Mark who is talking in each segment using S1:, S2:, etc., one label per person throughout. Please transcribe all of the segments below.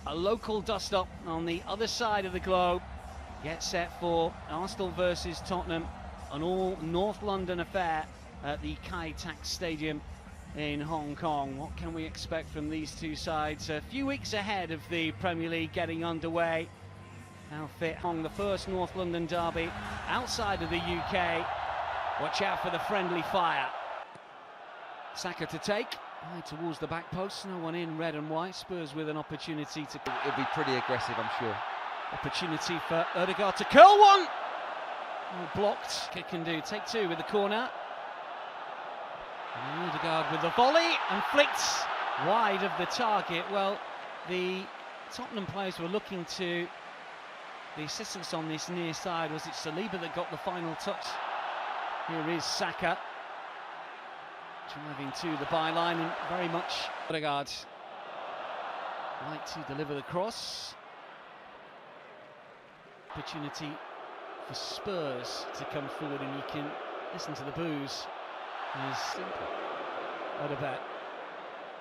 S1: A local dust-up on the other side of the globe. Get set for Arsenal versus Tottenham, an all North London affair at the Kai Tak Stadium in Hong Kong. What can we expect from these two sides? A few weeks ahead of the Premier League getting underway. How fit Hong, the first North London derby outside of the UK. Watch out for the friendly fire. Saka to take. Right towards the back post, no one in red and white. Spurs with an opportunity to...
S2: It'll be pretty aggressive, I'm sure.
S1: Opportunity for Ødegaard to curl one! Oh, blocked. Kick can do. Take two with the corner. And Ødegaard with the volley and flicks wide of the target. Well, the Tottenham players were looking to... The assistance on this near side, was it Saliba that got the final touch? Here is Saka. Driving to the byline and very much Ødegaard like to deliver the cross. Opportunity for Spurs to come forward, and you can listen to the boos as Ødegaard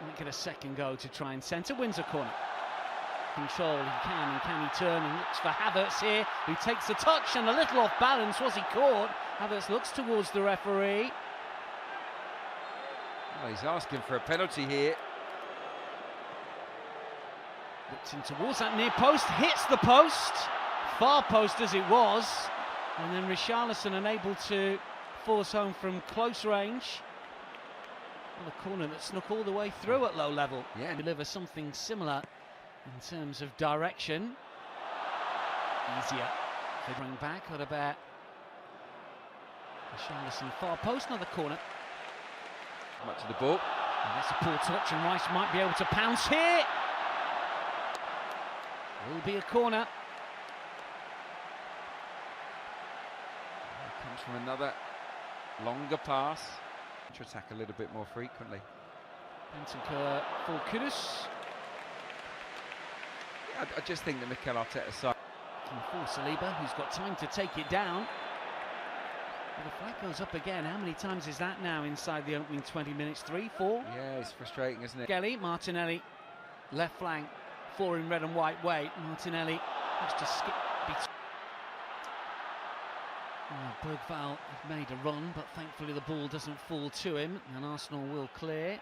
S1: might get a second go to try and centre. Wins a corner. Control, he can, and can he turn, and looks for Havertz here, who takes the touch and a little off balance. Was he caught? Havertz looks towards the referee.
S2: Well, he's asking for a penalty here.
S1: Looks in towards that near post, hits the post, far post as it was, and then Richarlison unable to force home from close range. Well, a corner that snuck all the way through at low level.
S2: Yeah.
S1: Deliver something similar in terms of direction. Easier. They bring back Ødegaard. Richarlison far post, another corner.
S2: Much of the ball.
S1: And that's a poor touch, and Rice might be able to pounce here. Will be a corner.
S2: Here comes from another longer pass. To attack a little bit more frequently.
S1: Bentancur for Kudus.
S2: Yeah, I just think that Mikel Arteta's side.
S1: For Saliba, who's got time to take it down. Well, the flag goes up again. How many times is that now inside the opening 20 minutes? 3, 4?
S2: Yeah, it's frustrating, isn't it?
S1: Gelly, Martinelli, left flank, 4 in red and white way. Martinelli has to skip. Bergvall had made a run, but thankfully the ball doesn't fall to him, and Arsenal will clear.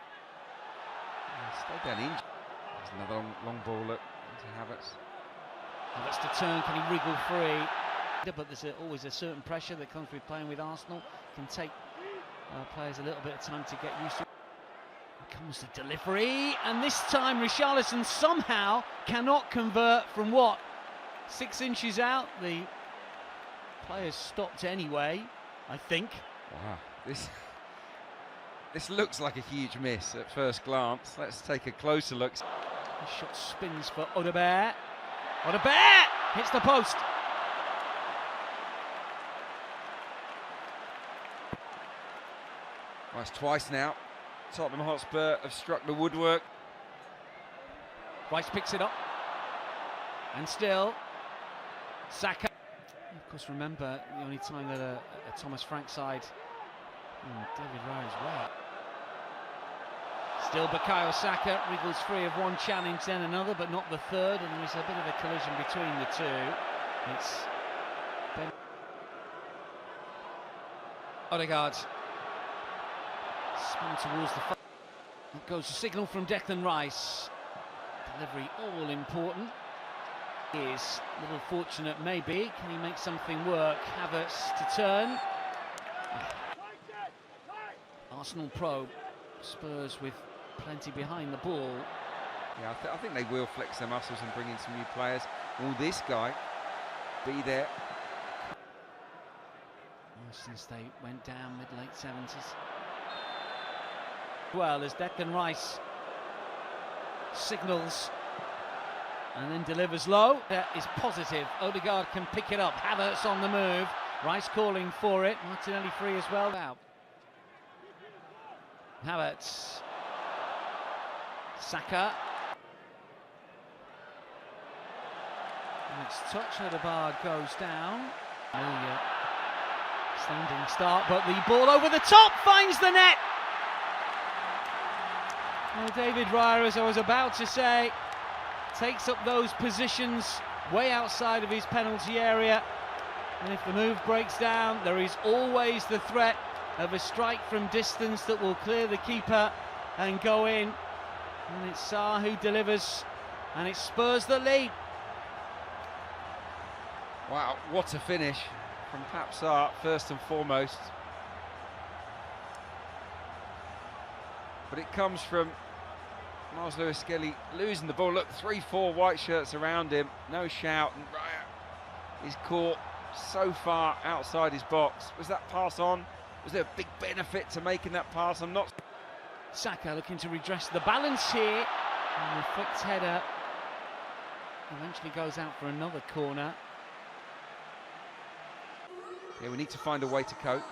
S2: Stay down in. There's another long ball into Havertz.
S1: Havertz to turn, can he wriggle free? But there's always a certain pressure that comes with playing with Arsenal. Can take players a little bit of time to get used to. Here comes the delivery, and this time Richarlison somehow cannot convert from what? 6 inches out. The players stopped anyway, I think.
S2: Wow, this looks like a huge miss at first glance. Let's take a closer look.
S1: The shot spins for Ødegaard. Ødegaard hits the post.
S2: Well, it's twice now. Tottenham Hotspur have struck the woodwork.
S1: Rice picks it up. And still, Saka. Of course, remember, the only time that a Thomas Frank side, David Raya as well. Still Bukayo Saka wriggles free of one challenge, then another, but not the third, and there's a bit of a collision between the two. It's Ødegaard. Spun towards the front. That goes a signal from Declan Rice. Delivery all important. Is a little fortunate maybe. Can he make something work? Havertz to turn. Arsenal probe. Spurs with plenty behind the ball.
S2: Yeah, I think they will flex their muscles and bring in some new players. Will this guy be there?
S1: Since they went down mid-late 70s. Well, as Declan Rice signals and then delivers low, that is positive. Ødegaard can pick it up. Havertz on the move. Rice calling for it. Martinelli free as well. Out. Havertz. Saka. Next touch. Ødegaard goes down. Standing start, but the ball over the top finds the net. Well, David Raya, as I was about to say, takes up those positions way outside of his penalty area. And if the move breaks down, there is always the threat of a strike from distance that will clear the keeper and go in. And it's Sarr who delivers, and it Spurs the lead.
S2: Wow, what a finish from Pap Sarr, first and foremost. But it comes from Miles Lewis-Skelly losing the ball. Look, 3-4 white shirts around him, no shout, and he's caught so far outside his box. Was that pass on? Was there a big benefit to making that pass? I'm not.
S1: Saka looking to redress the balance here, and the flicked header eventually goes out for another corner.
S2: Yeah, we need to find a way to cope.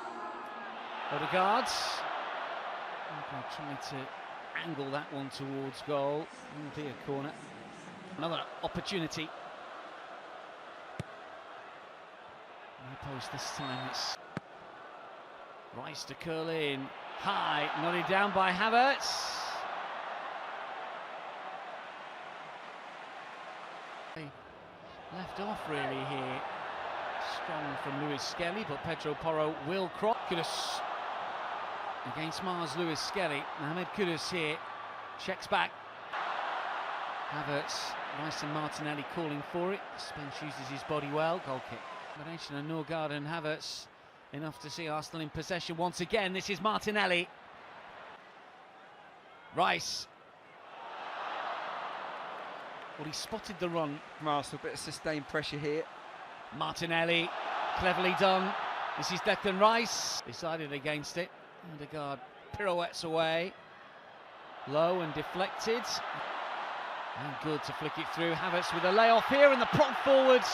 S1: Odegaard trying to angle that one towards goal. It'll be a corner. Another opportunity. No post this time. It's Rice to curl in. High, nodded down by Havertz. Left off really here. Strong from Lewis-Skelly, but Pedro Porro will cross. Kudus against Miles Lewis-Skelly. Mohamed Kudus here, checks back. Havertz, Rice and Martinelli calling for it. Spence uses his body well. Goal kick. Combination of Norgard and Havertz. Enough to see Arsenal in possession once again. This is Martinelli. Rice. Well, he spotted the run.
S2: Arsenal, a bit of sustained pressure here.
S1: Martinelli, cleverly done. This is Declan Rice. Decided against it. Odegaard pirouettes away. Low and deflected. And good to flick it through. Havertz with a layoff here, and the prompt forwards.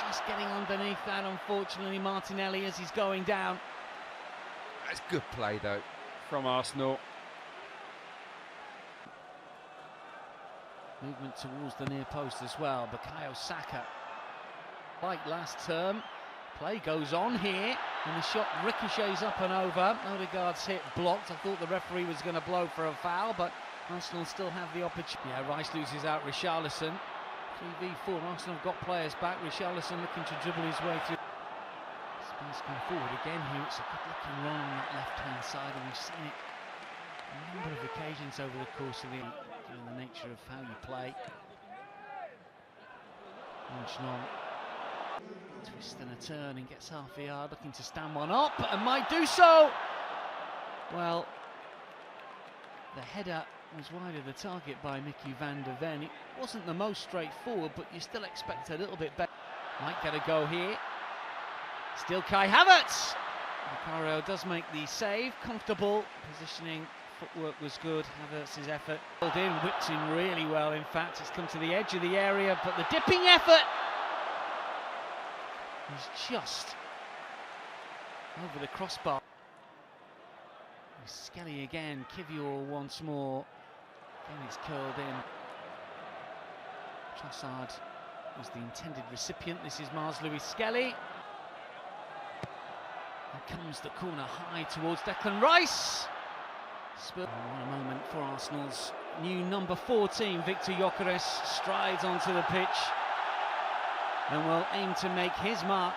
S1: Just getting underneath that, unfortunately, Martinelli as he's going down.
S2: That's good play, though, from Arsenal.
S1: Movement towards the near post as well. Bukayo Saka. Like last term, play goes on here, and the shot ricochets up and over. Odegaard's hit blocked. I thought the referee was going to blow for a foul, but Arsenal still have the opportunity. Yeah, Rice loses out Richarlison. 3v4, Arsenal have got players back. Richarlison looking to dribble his way through. Spurs come forward again here. It's a good looking run on that left-hand side, and we've seen it a number of occasions over the course of the nature of how you play. Arsenal twist and a turn and gets half a yard, looking to stand one up, and might do so. Well, the header was wide of the target by Mickey van der Ven. It wasn't the most straightforward, but you still expect a little bit better. Might get a go here. Still Kai Havertz. Bukayo does make the save. Comfortable positioning. Footwork was good. Havertz's effort. Pulled in, whipped in really well. In fact, it's come to the edge of the area, but the dipping effort is just over the crossbar. Skelly again. Kivior once more. Again, it's curled in. Trossard was the intended recipient. This is Miles Lewis-Skelly. Here comes the corner high towards Declan Rice. What a moment for Arsenal's new number 14, Victor Gyökeres, strides onto the pitch and will aim to make his mark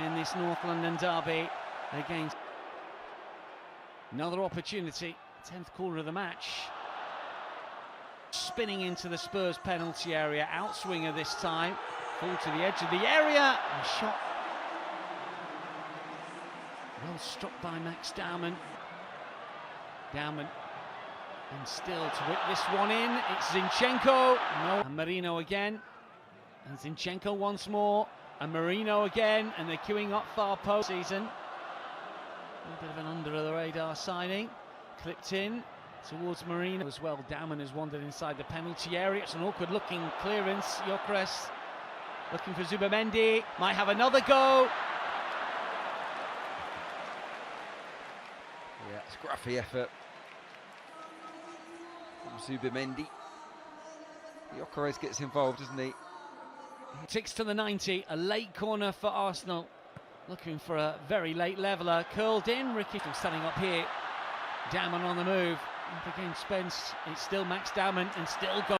S1: in this North London derby against. Another opportunity, 10th corner of the match. Spinning into the Spurs penalty area, outswinger this time. Full to the edge of the area, and shot. Well struck by Max Dowman. Dowman, and still to whip this one in. It's Zinchenko. No, and Marino again. And Zinchenko once more. And Marino again, and they're queuing up far post season. A little bit of an under-the-radar signing. Clipped in towards Marino as well. Dowman has wandered inside the penalty area. It's an awkward-looking clearance. Gyökeres looking for Zubamendi. Might have another go.
S2: Yeah, scruffy effort from Zubamendi. Gyökeres gets involved, doesn't he?
S1: Ticks to the 90, a late corner for Arsenal. Looking for a very late leveller, curled in. Ricky standing up here. Dowman on the move. Up against Spence. It's still Max Dowman and still go.